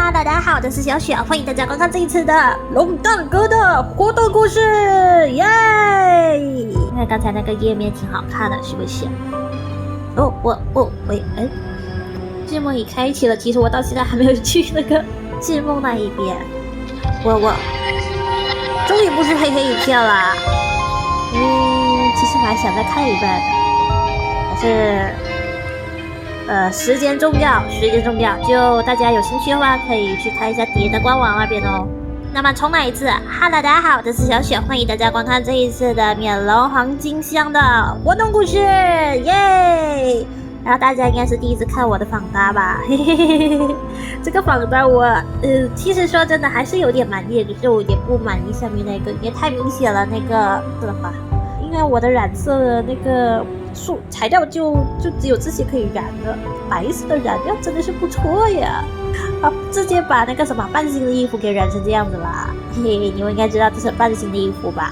哈，大家好，我是小雪，欢迎大家观看这一次的龙蛋哥的活动故事，耶！因为刚才那个页面挺好看的，是不是？智梦已开启了，其实我到现在还没有去那个智梦那一边。我终于不是黑黑一片啦。其实我还想再看一半的，但是。时间重要，就大家有兴趣的话，可以去看一下蝶的官网那边哦。那么重来一次，哈喽，大家好，我是小雪，欢迎大家观看这一次的免龙黄金箱的活动故事，耶！然后大家应该是第一次看我的访答吧，嘿嘿嘿嘿。这个访答我，其实说真的还是有点满意，只是我有点不满意下面那个，也太明显了那个的话，因为我的染色的那个。材料就只有这些可以染的，白色的染料真的是不错呀！直接把那个什么半新的衣服给染成这样子啦，嘿嘿，你们应该知道这是半新的衣服吧？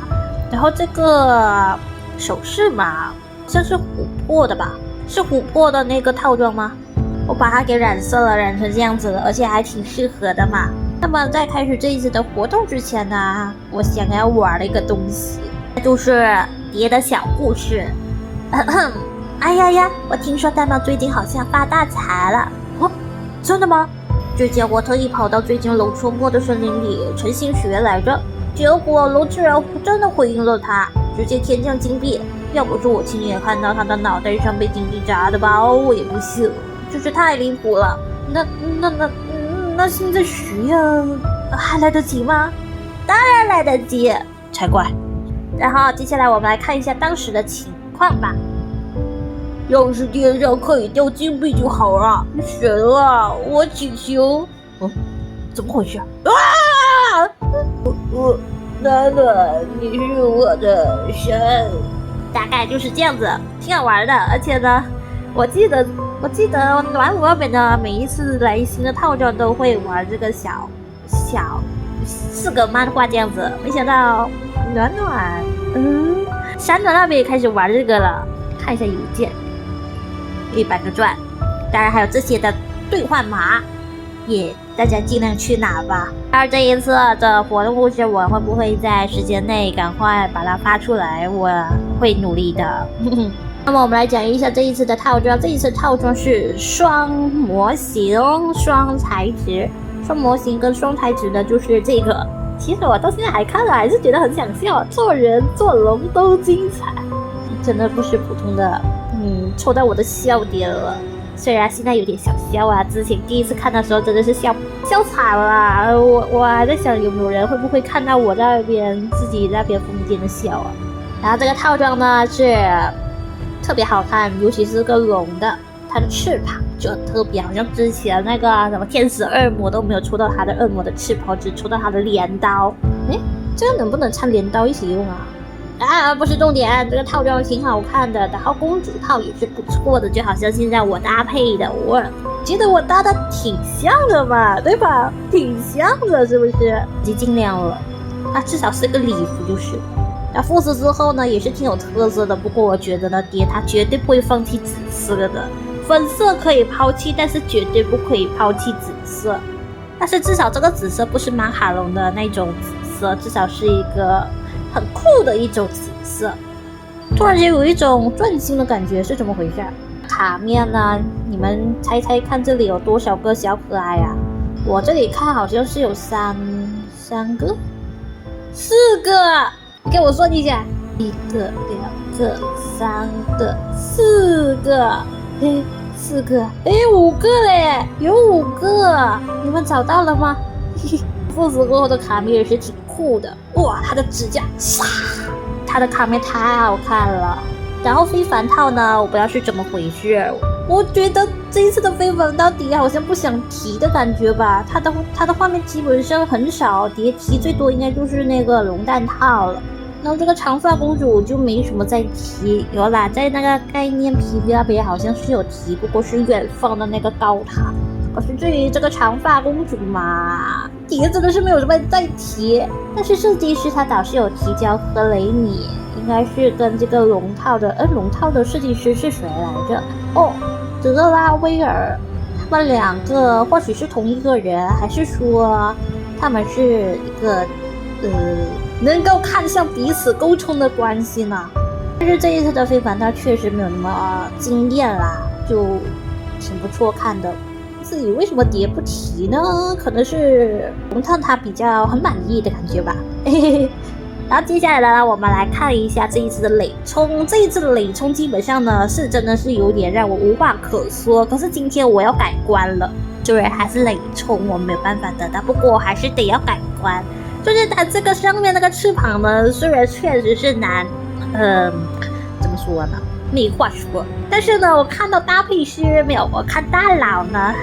然后这个首饰嘛，像是琥珀的吧？是琥珀的那个套装吗？我把它给染色了，染成这样子了，而且还挺适合的嘛。那么在开始这一次的活动之前呢，我想要玩的一个东西，那就是蝶的小故事。哎呀，我听说大猫最近好像发大财了。哦，真的吗？之前我特意跑到最近龙出没的森林里诚心许愿来着，结果龙自然真的回应了他，直接天降金币。要不是我亲眼看到他的脑袋上被金币砸的吧，我也不信，真是太离谱了。那现在许愿还来得及吗？当然来得及，才怪。然后接下来我们来看一下当时的情况吧。要是天上可以掉金币就好了，神啊，我祈求。怎么回事啊？暖暖，你是我的神。大概就是这样子，挺好玩的。而且呢，我记得暖我那边呢，每一次来新的套装都会玩这个小4个漫画这样子。没想到暖暖，山暖那边也开始玩这个了。看一下邮件，100个钻，当然还有这些的兑换码，也大家尽量去拿吧。而这一次的活动故事，我会不会在时间内赶快把它发出来？我会努力的。那么我们来讲一下这一次的套装。这一次套装是双模型、双材质。双模型跟双材质的就是这个。其实我到现在还看了，还是觉得很想笑。做人做龙都精彩。真的不是普通的，戳到我的笑点了。虽然现在有点小笑啊，之前第一次看的时候真的是笑惨了。我还在想有没有人会不会看到我在那边自己那边疯癫的笑啊。然后这个套装呢是特别好看，尤其是个龙的，它的翅膀就特别好像之前那个什么天使恶魔都没有出到它的恶魔的翅膀，只出到它的镰刀。这个能不能掺镰刀一起用啊？不是重点，这个套装挺好看的，然后公主套也是不错的，就好像现在我搭配的，我觉得我搭的挺像的嘛，对吧？挺像的，是不是？已经尽量了，它至少是个礼服就是。那复死之后呢，也是挺有特色的，不过我觉得呢，蝶它绝对不会放弃紫色的，粉色可以抛弃，但是绝对不可以抛弃紫色。但是至少这个紫色不是马卡龙的那种紫色，至少是一个很酷的一种紫色，突然间有一种钻心的感觉，是怎么回事？卡面呢？你们猜猜看，这里有多少个小可爱啊？我这里看好像是有三个、4个，你给我算一下，1个、2个、3个、4个，4个，5个嘞，有5个，你们找到了吗？复死过后的卡面也是挺酷的，哇，他的指甲，他的卡面太好看了。然后非凡套呢，我不知道是怎么回事，我觉得这一次的非凡到底好像不想提的感觉吧。他的画面基本上很少，叠提最多应该就是那个龙蛋套了。然后这个长发公主就没什么再提，有啦，在那个概念 PV 那边好像是有提，不过是远方的那个高塔。可是至于这个长发公主嘛，蝶真的是没有什么再提，但是设计师他倒是有提交和雷米，应该是跟这个龙套的设计师是谁来着？德拉威尔，们两个或许是同一个人，还是说他们是一个能够看向彼此沟通的关系呢？但是这一次的非凡他确实没有那么惊艳啦，就挺不错看的。自己为什么叠不提呢？可能是龙探他比较很满意的感觉吧。然后接下来呢，我们来看一下这一次的累冲。这一次的累冲基本上呢是真的是有点让我无话可说。可是今天我要改观了，虽然还是累冲，我没有办法得到，不过我还是得要改观。就是它这个上面那个翅膀呢，虽然确实是难，怎么说呢？没话说。但是呢，我看到搭配师没有，我看大佬呢，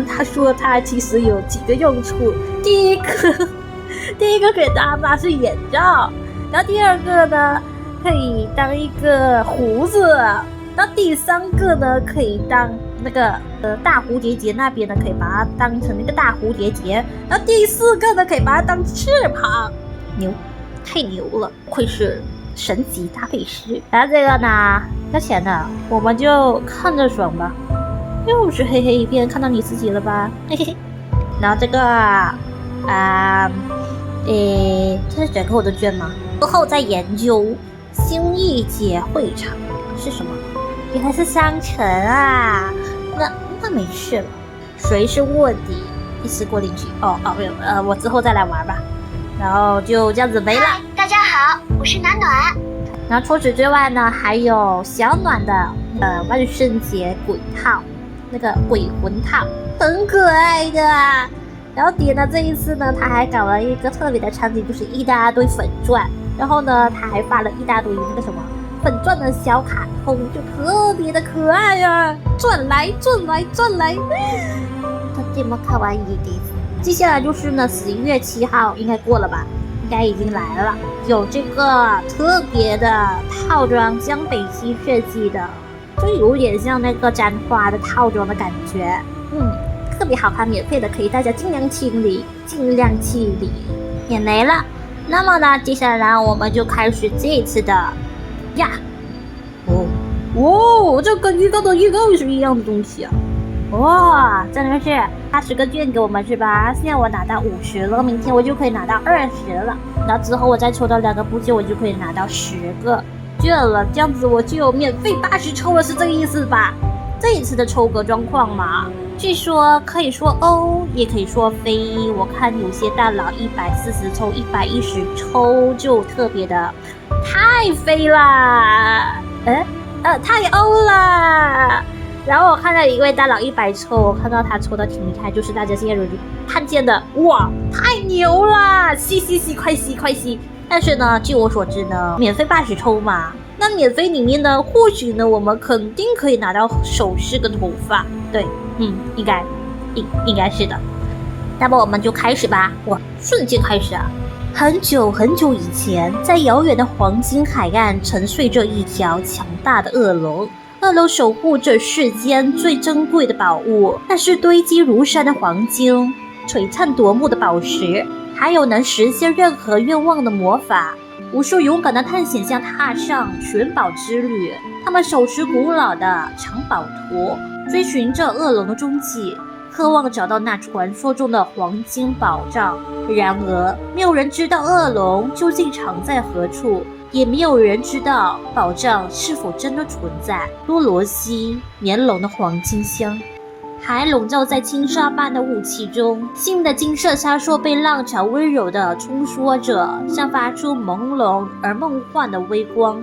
他说他其实有几个用处。第一个可以当它是眼罩，然后第二个呢可以当一个胡子，然后第三个呢可以当那个大蝴蝶结那边呢可以把它当成那个大蝴蝶结，然后第四个呢可以把它当翅膀。牛，太牛了，愧是神级搭配师。然后这个呢要钱的，我们就看着爽吧。又是黑黑一片，看到你自己了吧？嘿嘿嘿。然后这个这是折扣的券吗？之后再研究。新义节会场是什么？原来是商城啊，那没事了。谁是卧底？一次过进去。没有，我之后再来玩吧。然后就这样子没了。嗨，大家好，我是暖暖。然后除此之外呢，还有小暖的万圣节鬼套，那个鬼魂套，很可爱的。然后点了这一次呢，他还搞了一个特别的场景，就是一大堆粉钻。然后呢，他还发了一大堆那个什么粉钻的小卡通，就特别的可爱呀，转来转来转来，とても可愛いです。接下来就是呢，11月7号应该过了吧？应该已经来了，有这个特别的套装，江北西设计的，就有点像那个簪花的套装的感觉，特别好看，免费的，可以大家尽量清理，也没了。那么呢，接下来呢，我们就开始这一次的呀，这跟预告是一样的东西啊。哇，真的是80个券给我们是吧？现在我拿到50了，明天我就可以拿到20了，然后之后我再抽到2个部件，我就可以拿到10个券了，这样子我就有免费80抽了，是这个意思吧？这一次的抽格状况嘛，据说可以说欧，也可以说飞。我看有些大佬140抽、110抽就特别的太飞啦，太欧啦。然后我看到一位大佬100抽，我看到他抽的挺厉害，就是大家现在看见的，哇，太牛啦！吸，快吸！但是呢，据我所知呢，免费80抽嘛，那免费里面呢，或许呢，我们肯定可以拿到首饰跟头发，对，应该是的。那么我们就开始吧，哇，瞬间开始啊！很久很久以前，在遥远的黄金海岸，沉睡着一条强大的恶龙。恶龙守护着世间最珍贵的宝物，那是堆积如山的黄金、璀璨夺目的宝石，还有能实现任何愿望的魔法。无数勇敢的探险家踏上寻宝之旅，他们手持古老的藏宝图，追寻着恶龙的踪迹，渴望找到那传说中的黄金宝藏。然而，没有人知道恶龙究竟藏在何处，也没有人知道宝藏是否真的存在。多罗西年龙的黄金箱还笼罩在轻纱般的雾气中，新的金色沙烁被浪潮温柔地冲刷着，散发出朦胧而梦幻的微光。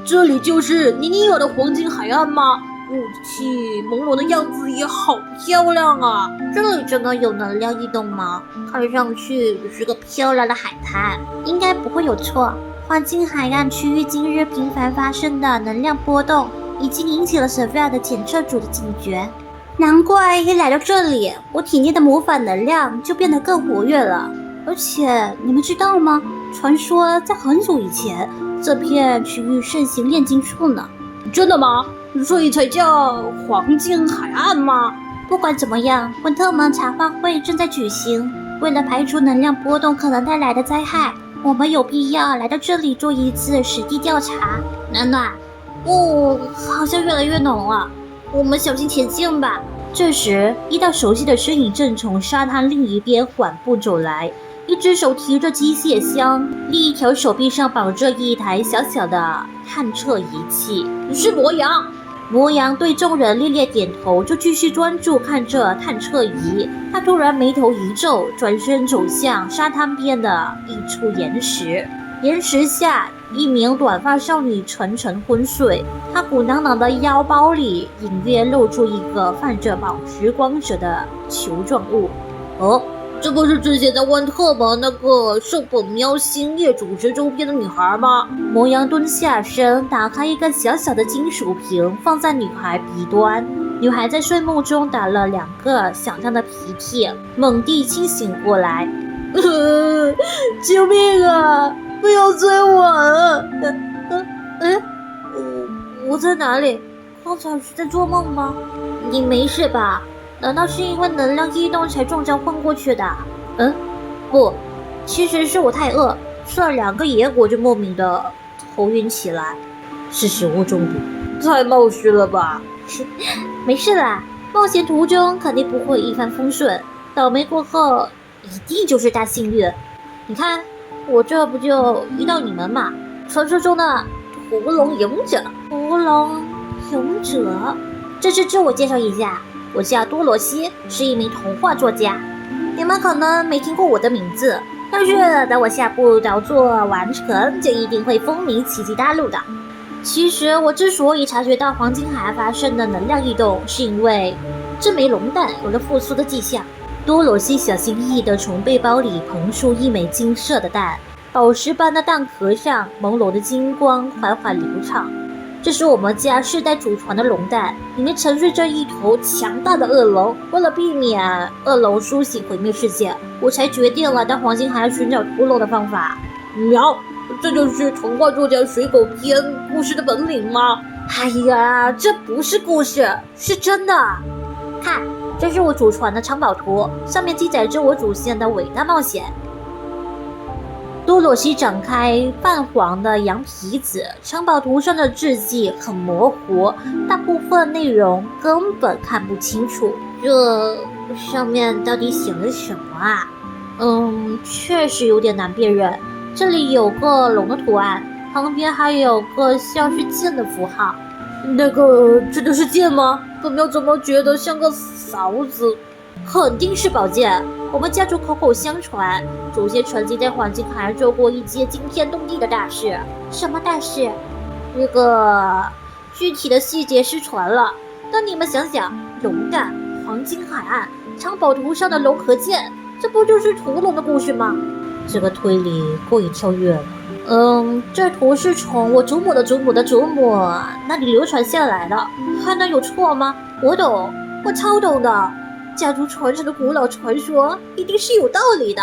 这里就是你有的黄金海岸吗？雾气朦胧的样子也好漂亮啊！这里真的有能量异动吗？看上去是个漂亮的海滩，应该不会有错。黄金海岸区域今日频繁发生的能量波动，已经引起了舍菲尔的检测组的警觉。难怪一来到这里，我体内的魔法能量就变得更活跃了。而且你们知道吗？传说在很久以前，这片区域盛行炼金术呢。真的吗？所以才叫黄金海岸吗？不管怎么样，温特蒙茶话会正在举行。为了排除能量波动可能带来的灾害，我们有必要来到这里做一次实地调查。暖暖，好像越来越浓了，我们小心前进吧。这时，一道熟悉的身影正从沙滩另一边缓步走来，一只手提着机械箱，另一条手臂上绑着一台小小的探测仪器。是魔羊。魔羊对众人连连点头，就继续专注看着探测仪。他突然眉头一皱，转身走向沙滩边的一处岩石。岩石下，一名短发少女沉沉昏睡，她鼓囊囊的腰包里隐约露出一个泛着宝石光泽的球状物。哦，这不是之前在万特吗？那个受本喵星夜主持周边的女孩吗？魔羊蹲下身，打开一个小小的金属瓶，放在女孩鼻端。女孩在睡梦中打了2个响亮的鼻涕，猛地清醒过来。救命啊！不要追我啊！我在哪里？刚才是在做梦吗？你没事吧？难道是因为能量异动才撞墙昏过去的？不，其实是我太饿，吃了2个野果就莫名的头晕起来，是食物中毒。太冒失了吧？没事啦，冒险途中肯定不会一帆风顺，倒霉过后一定就是大幸运。你看，我这不就遇到你们嘛？传说中的屠龙勇者。屠龙勇者，这次自我介绍一下，我叫多罗西，是一名童话作家。你们可能没听过我的名字，但是等我下部导作完成，就一定会风靡奇迹大陆的。其实我之所以察觉到黄金海岸发生的能量异动，是因为这枚龙蛋有了复苏的迹象。多罗西小心翼翼地从背包里捧出一枚金色的蛋，宝石般的蛋壳上朦胧的金光缓缓流畅。这是我们家世代祖传的龙蛋，里面沉睡着一头强大的恶龙。为了避免恶龙苏醒毁灭世界，我才决定了到黄金海岸寻找屠龙的方法。喵，这就是童话作家水狗篇故事的本领吗？哎呀，这不是故事，是真的。看，这是我祖传的藏宝图，上面记载着我祖先的伟大冒险。多罗西展开泛黄的羊皮纸，藏宝图上的字迹很模糊，大部分内容根本看不清楚。这上面到底写了什么啊？确实有点难辨认。这里有个龙的图案，旁边还有个像是剑的符号。那个这都是剑吗？本喵怎么觉得像个勺子？肯定是宝剑。我们家族口口相传，祖先曾经在黄金海岸做过一件惊天动地的大事。什么大事？那个具体的细节失传了。但你们想想，龙蛋、黄金海岸、藏宝图上的龙和剑，这不就是屠龙的故事吗？这个推理过于跳跃了。这图是从我祖母的祖母的祖母那里流传下来的，还能有错吗？我懂，我超懂的。家族传承的古老传说一定是有道理的，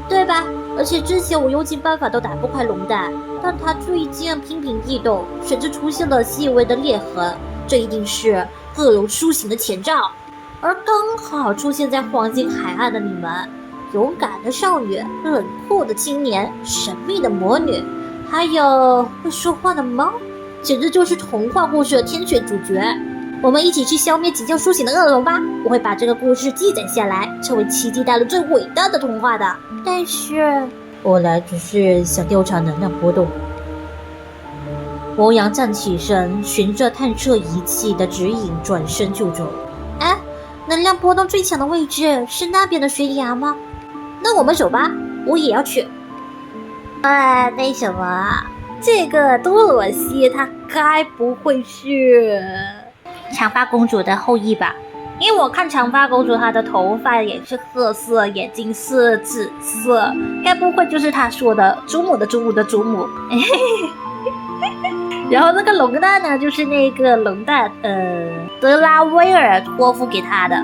对吧？而且之前我用尽办法都打不开龙蛋，但它最近频频异动，甚至出现了细微的裂痕，这一定是恶龙苏醒的前兆。而刚好出现在黄金海岸的你们，勇敢的少女，冷酷的青年，神秘的魔女，还有会说话的猫，简直就是童话故事的天选主角。我们一起去消灭即将苏醒的恶龙吧！我会把这个故事记载下来，成为奇迹大陆最伟大的童话的。但是，我来只是想调查能量波动。魔羊站起身，循着探测仪器的指引转身就走。能量波动最强的位置是那边的悬崖吗？那我们走吧，我也要去。那什么，这个多罗西她该不会是长发公主的后裔吧？因为我看长发公主她的头发也是褐色，眼睛是紫色，该不会就是她说的祖母的祖母的祖母？然后那个龙蛋呢，就是那个龙蛋，德拉威尔托付给他的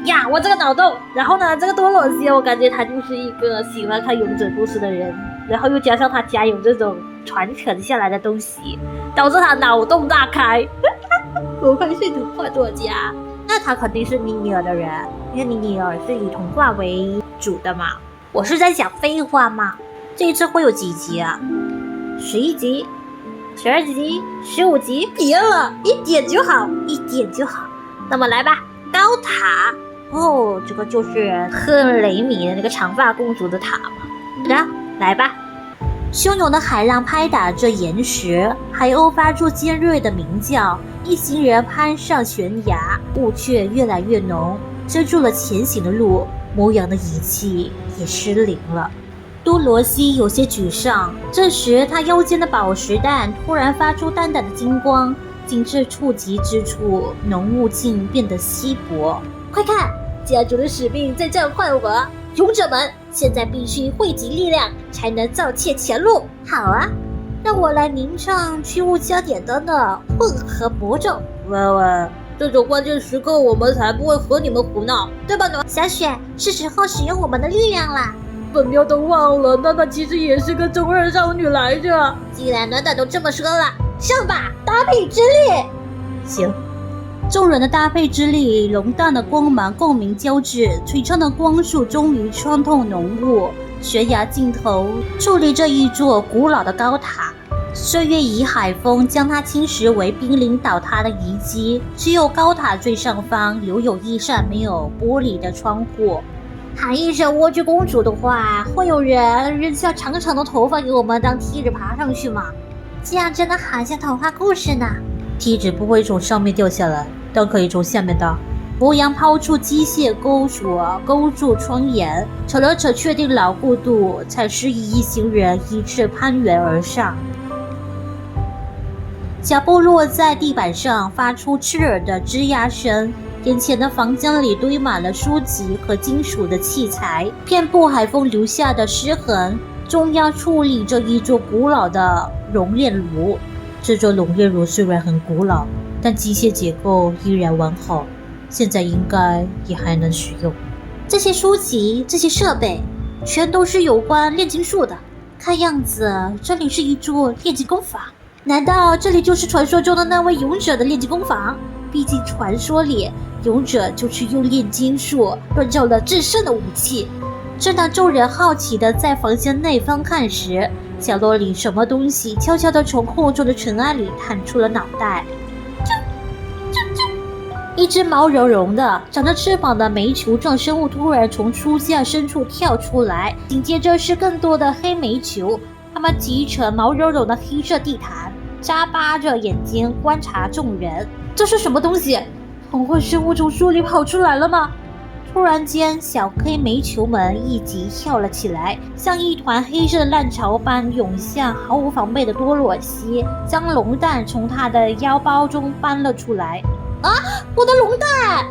呀。我这个脑洞。然后呢，这个多罗西，我感觉他就是一个喜欢看勇者故事的人，然后又加上他家有这种传承下来的东西，导致他脑洞大开。我会是童话作家，那他肯定是尼尼尔的人，因为尼尼尔是以童话为主的嘛。我是在讲废话吗？这一次会有几集啊？11集、12集、15集？别了，一点就好，一点就好。那么来吧，高塔。哦，这个就是赫雷米的那个长发公主的塔嘛。是的，来吧。汹涌的海浪拍打着岩石，海鸥发出尖锐的鸣叫。一行人攀上悬崖，雾却越来越浓，遮住了前行的路。牧羊的仪器也失灵了。多罗西有些沮丧，这时他腰间的宝石弹突然发出淡淡的金光，仅至触及之处，浓雾竟变得稀薄。快看，家主的使命在召唤我！勇者们，现在必须汇集力量，才能造窃前路。好啊，让我来吟唱驱雾加点灯的混合魔咒。喂，这种关键时刻我们才不会和你们胡闹，对吧呢？小雪，是时候使用我们的力量啦。本喵都忘了，娜娜其实也是个中二少女来着。既然暖暖都这么说了，上吧，搭配之力。行。众人的搭配之力，龙蛋的光芒共鸣交织，璀璨的光束终于穿透浓雾。悬崖尽头矗立着一座古老的高塔，岁月以海风将它侵蚀为濒临倒塌的遗迹。只有高塔最上方留有一扇没有玻璃的窗户。喊一声莴苣公主的话，会有人扔下长长的头发给我们当梯子爬上去吗？这样真的好像童话故事呢。梯子不会从上面掉下来，但可以从下面的。博洋抛出机械钩索，勾住窗沿，扯了扯确定牢固度，才示意一行人依次攀援而上。脚步落在地板上，发出刺耳的吱呀声。眼前的房间里堆满了书籍和金属的器材，遍布海风留下的尸痕。中央矗立着一座古老的熔炼炉。这座熔炼炉虽然很古老，但机械结构依然完好，现在应该也还能使用。这些书籍、这些设备，全都是有关炼金术的。看样子，这里是一座炼金工坊。难道这里就是传说中的那位勇者的炼金工坊？毕竟传说里，勇者就是用炼金术锻造了制胜的武器。正当众人好奇地在房间内翻看时，角落里什么东西悄悄地从厚重的尘埃里探出了脑袋。一只毛茸茸的、长着翅膀的煤球状生物突然从书架深处跳出来，紧接着是更多的黑煤球，它们挤成毛茸茸的黑色地毯，眨巴着眼睛观察众人。这是什么东西？红混生物从书里跑出来了吗？突然间，小黑煤球们一起跳了起来，像一团黑色的浪潮般涌向毫无防备的多洛西，将龙蛋从他的腰包中搬了出来。啊，我的龙蛋！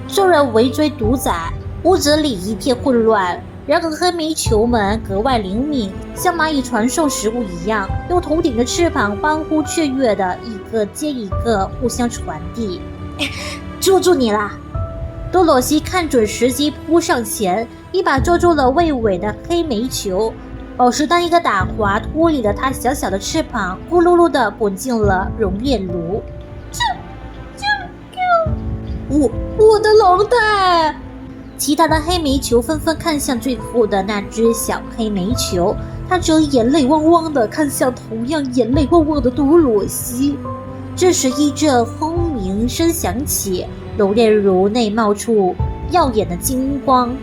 众人围追堵攒，屋子里一片混乱。然而黑煤球们格外灵敏，像蚂蚁传送食物一样，用头顶的翅膀欢呼雀跃的一个接一个互相传递。捉住你啦！多罗西看准时机扑上前，一把捉住了魏尾的黑煤球，宝石弹一个打滑脱离了他小小的翅膀，咕噜噜地滚进了熔炼炉。我的龙蛋！其他的黑煤球纷纷看向最后的那只小黑煤球，他则眼泪汪汪地看向同样眼泪汪汪的多罗西。这时一阵轰鸣声响起，熔炼炉内冒出耀眼的金光，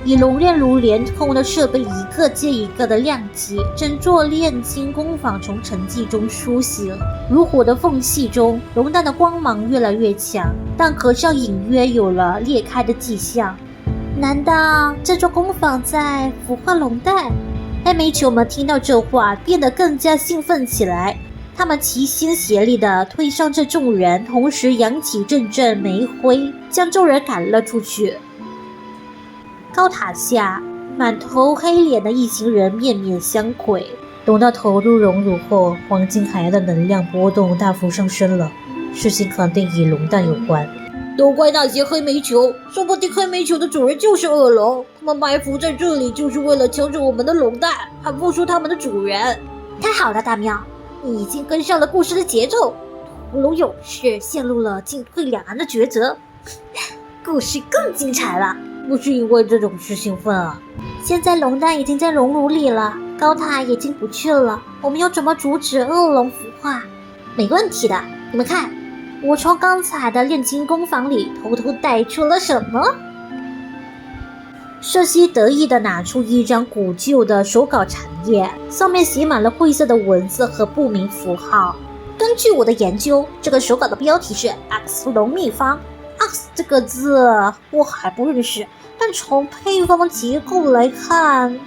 以熔炼炉连通的设备一个接一个的亮起，整座炼金工坊从沉寂中苏醒。如火的缝隙中，熔弹的光芒越来越强，但壳上隐约有了裂开的迹象。难道这座工坊在孵化龙蛋？黑煤球们听到这话，变得更加兴奋起来。他们齐心协力地推上这众人，同时扬起阵阵煤灰，将众人赶了出去。高塔下，满头黑脸的一行人面面相觑。龙蛋投入熔炉后，黄金海洋的能量波动大幅上升了，事情肯定与龙蛋有关。都怪那些黑煤球，说不定黑煤球的主人就是恶龙，他们埋伏在这里就是为了抢走我们的龙蛋，还不出他们的主人。太好了，大喵，你已经跟上了故事的节奏。屠龙勇士陷入了进退两难的抉择，故事更精彩了。不是因为这种事兴奋啊！现在龙蛋已经在熔炉里了，高塔也进不去了，我们要怎么阻止恶龙孵化？没问题的，你们看，我从刚才的炼金工坊里偷偷带出了什么？瑟西得意地拿出一张古旧的手稿残页，上面写满了灰色的文字和不明符号。根据我的研究，这个手稿的标题是 X 龙秘方。X 这个字我还不认识，但从配方结构来看，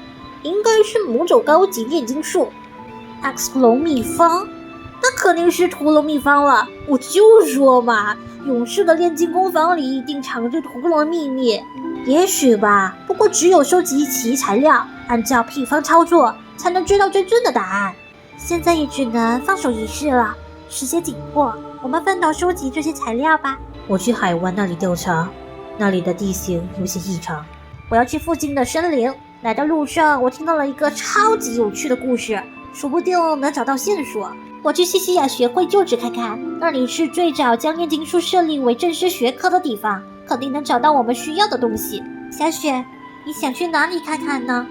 应该是某种高级炼金术。X 龙秘方，那肯定是屠龙秘方了。我就说嘛，勇士的炼金工坊里一定藏着屠龙的秘密。也许吧，不过只有收集齐材料，按照配方操作，才能知道真正的答案。现在也只能放手一试了，时间紧迫，我们分头收集这些材料吧。我去海湾那里调查，那里的地形有些异常。我要去附近的森林。来的路上，我听到了一个超级有趣的故事，说不定能找到线索。我去西西雅学会旧址看看，那里是最早将炼金术设立为正式学科的地方，肯定能找到我们需要的东西。小雪，你想去哪里看看呢？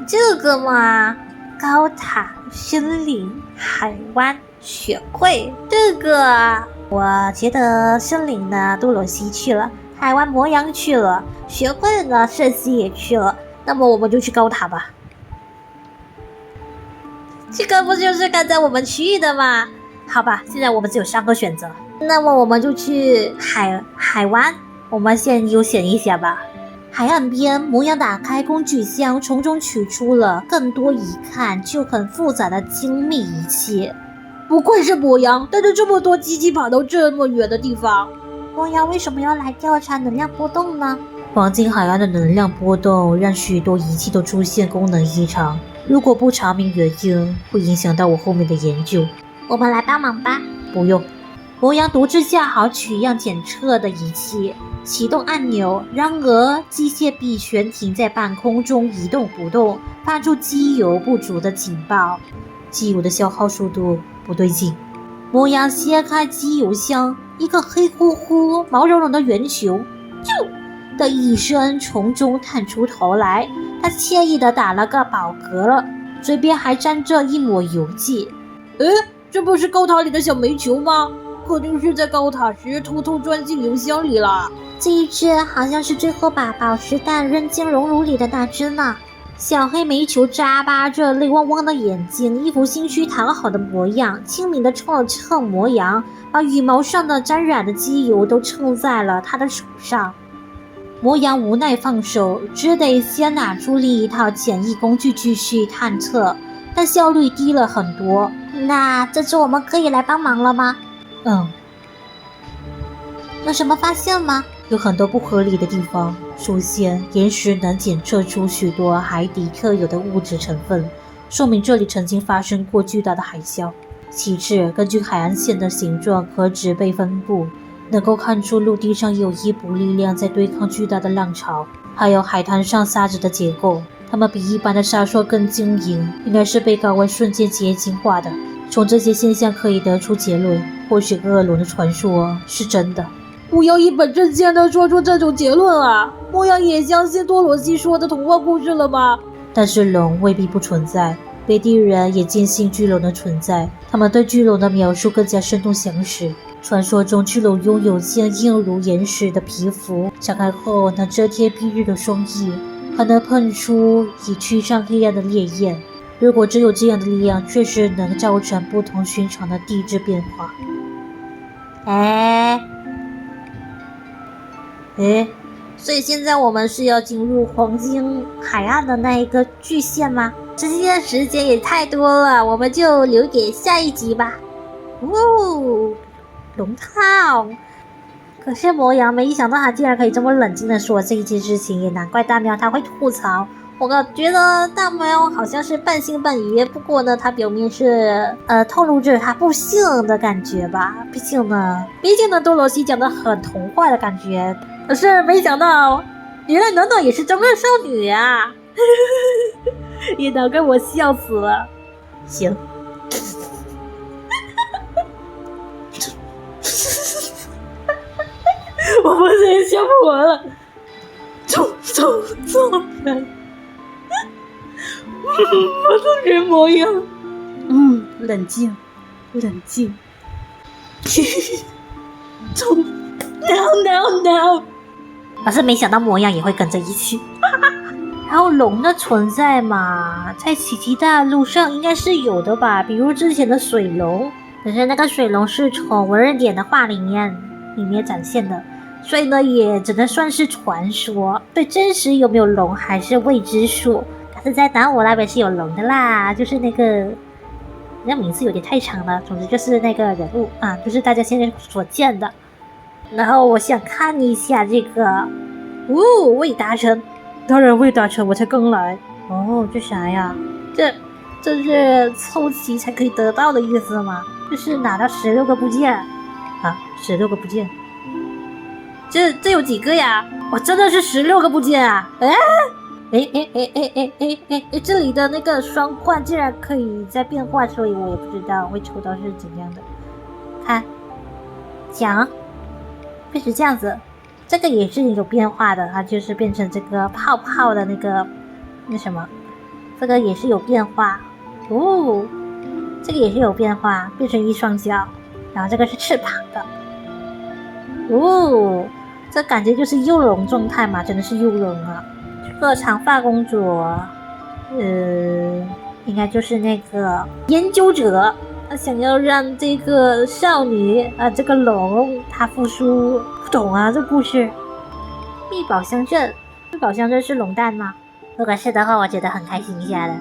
这个嘛，高塔、森林、海湾、学会，这个我觉得森林呢，多罗西去了，海湾魔羊去了，学会呢，瑟西也去了，那么我们就去高塔吧。这个不就是刚才我们去的吗？好吧，现在我们只有3个选择，那么我们就去海湾，我们先悠闲一下吧。海岸边，魔羊打开工具箱，从中取出了更多一看就很复杂的精密仪器。不愧是魔羊，带着这么多机器跑到这么远的地方。魔羊为什么要来调查能量波动呢？黄金海岸的能量波动让许多仪器都出现功能异常，如果不查明原因，会影响到我后面的研究。我们来帮忙吧。不用。魔羊独自架好取样检测的仪器，启动按钮，然而机械臂悬停在半空中一动不动，发出机油不足的警报。机油的消耗速度不对劲。魔羊掀开机油箱，一个黑乎乎、毛茸茸的圆球，啾的一声从中探出头来。他惬意地打了个饱嗝了，嘴边还沾着一抹油迹。这不是高塔里的小煤球吗？肯定是在高塔时偷偷钻进油箱里了。这一只好像是最后把宝石蛋扔进熔炉里的那只呢。小黑煤球眨巴着泪汪汪的眼睛，一副心虚讨好的模样，轻抿地蹭了蹭魔羊，把羽毛上的沾染的机油都蹭在了他的手上。魔羊无奈放手，只得先拿出另一套简易工具继续探测，但效率低了很多。那这次我们可以来帮忙了吗？有什么发现吗？有很多不合理的地方。首先，岩石能检测出许多海底特有的物质成分，说明这里曾经发生过巨大的海啸。其次，根据海岸线的形状和植被分布，能够看出陆地上有一股力量在对抗巨大的浪潮。还有海滩上沙子的结构，它们比一般的沙soit更晶莹，应该是被高温瞬间结晶化的。从这些现象可以得出结论，或许恶龙的传说是真的。不要一本正经地说出这种结论啊！莫阳也相信多罗西说的童话故事了吗？但是龙未必不存在，北地人也坚信巨龙的存在，他们对巨龙的描述更加生动详实。传说中巨龙拥有坚硬如岩石的皮肤，展开后能遮天蔽日的双翼，还能喷出以驱散黑暗的烈焰。如果真有这样的力量，确实能造成不同寻常的地质变化。所以现在我们是要进入黄金海岸的那一个巨线吗？这些时间也太多了，我们就留给下一集吧。龙套。可是魔羊没想到他竟然可以这么冷静地说这一件事情，也难怪大喵他会吐槽。我觉得大喵好像是半信半疑，不过呢，他表面是透露着他不信的感觉吧。毕竟呢，多罗西讲的很童话的感觉。可是没想到，原来暖暖也是中二少女啊！也难怪我笑死了。行。我不是笑不完了。走人。我的人模样。冷静。No！ 可是没想到模样也会跟着一起。还有龙的存在嘛，在奇迹大陆上应该是有的吧，比如之前的水龙，可是那个水龙是从文人典的画里面展现的，所以呢也只能算是传说，对真实有没有龙还是未知数。可是在南我那边是有龙的啦，就是那个名字有点太长了，总之就是那个人物啊，就是大家现在所见的。然后我想看一下这个，未达成，当然未达成，我才刚来。哦，这啥呀？这是凑齐才可以得到的意思吗？就是拿到16个部件啊，16个部件。这有几个呀？我真的是16个部件啊！这里的那个双冠竟然可以再变化，所以我也不知道会抽到是怎样的。看，奖。变成这样子，这个也是有变化的，它就是变成这个泡泡的那什么，这个也是有变化哦，这个也是有变化，变成一双脚，然后这个是翅膀的哦，这感觉就是幼龙状态嘛，真的是幼龙啊。这个长发公主，应该就是那个研究者。他想要让这个少女这个龙她复苏，不懂啊这故事。秘宝乡镇是龙蛋吗？如果是的话，我觉得很开心一下的。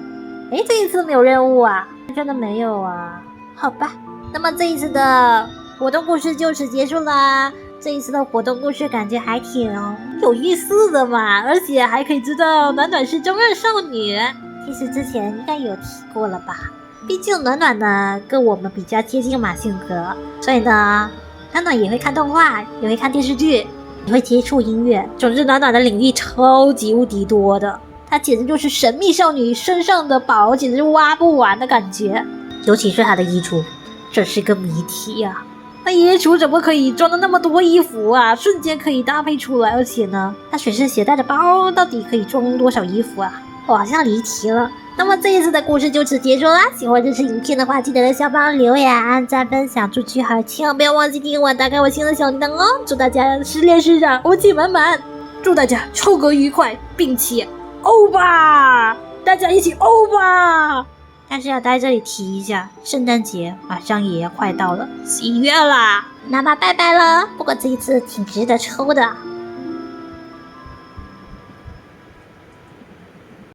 这一次没有任务啊？真的没有啊？好吧，那么这一次的活动故事就此结束啦。这一次的活动故事感觉还挺有意思的嘛，而且还可以知道暖暖是中二少女。其实之前应该有提过了吧？毕竟暖暖呢跟我们比较接近嘛性格，所以呢暖暖也会看动画，也会看电视剧，也会接触音乐。总之暖暖的领域超级无敌多的，她简直就是神秘少女身上的宝，简直挖不完的感觉。尤其是她的衣橱，这是个谜题呀。那衣橱怎么可以装的那么多衣服啊？瞬间可以搭配出来，而且呢她随身携带的包到底可以装多少衣服啊？我好像离题了。那么这一次的故事就此结束啦！喜欢这次影片的话，记得在下方留言、按赞、分享、出去好，千万不要忘记订阅我，打开我新的小铃铛哦！祝大家失恋市长欧气满满，祝大家抽歌愉快，并且欧吧！大家一起欧吧！但是要在这里提一下，圣诞节马上也要快到了，11月啦！那么拜拜了。不过这一次挺值得抽的。